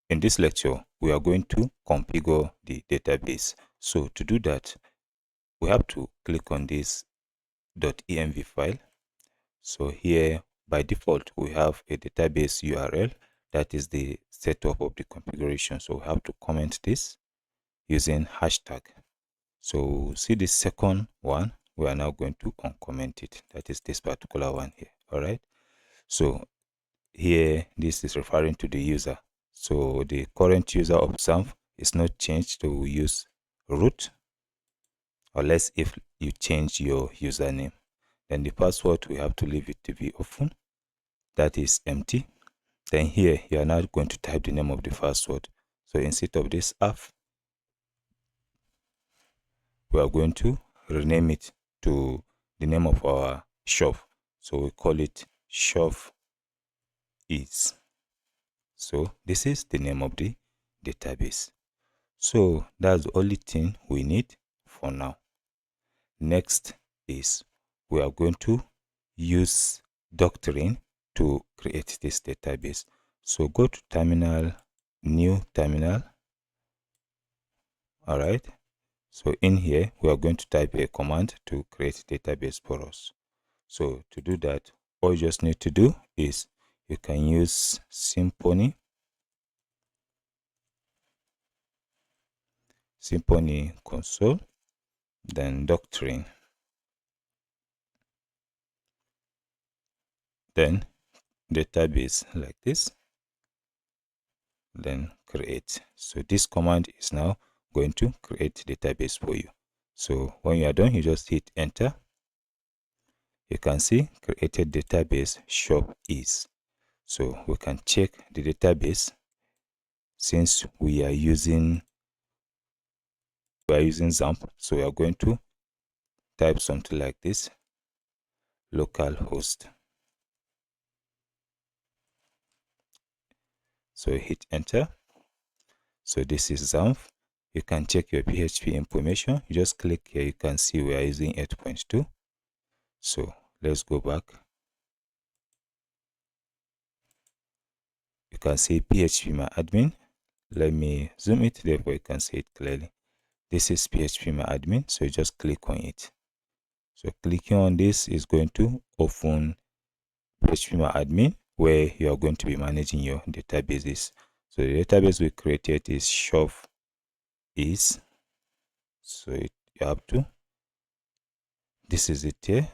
in this lecture, we are going to configure the database. So to do that, we have to click on this .env file. So here, by default, we have a database URL. That is the setup of the configuration. So we have to comment this using hashtag. So see the second one, we are now going to uncomment it. That is this particular one here. All right. So here, this is referring to the user. So the current user of Symf is not changed, so we use root, unless if you change your username. Then the password, we have to leave it to be open. That is empty. Then here, you are now going to type the name of the password. So instead of this app, we are going to rename it to the name of our shop. So we call it shop is. So this is the name of the database. So that's the only thing we need for now. Next is we are going to use Doctrine to create this database. So go to terminal, new terminal. All right. So in here, we are going to type a command to create database for us. So to do that, all you just need to do is you can use Symfony console, then Doctrine, then database like this, then create. So this command is now going to create database for you. So when you are done, you just hit enter. You can see created database shop is. So we can check the database since we are using XAMPP. So we are going to type something like this, localhost. So hit enter. So this is XAMPP. You can check your PHP information. You just click here. You can see we are using 8.2. So let's go back. You can see PHP Let me zoom it, therefore you can see it clearly. This is PHP so you just click on it. So clicking on this is going to open PHP where you are going to be managing your databases. So the database we created is shop is. So you have to, this is it here,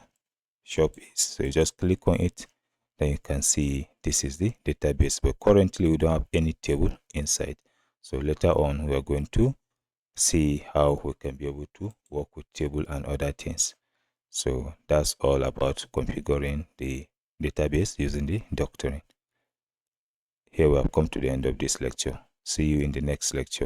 shop is. So you just click on it, then you can see this is the database, but currently we don't have any table inside. So later on we are going to see how we can be able to work with table and other things. So that's all about configuring the database using the Doctrine. Here we have come to the end of this lecture. See you in the next lecture.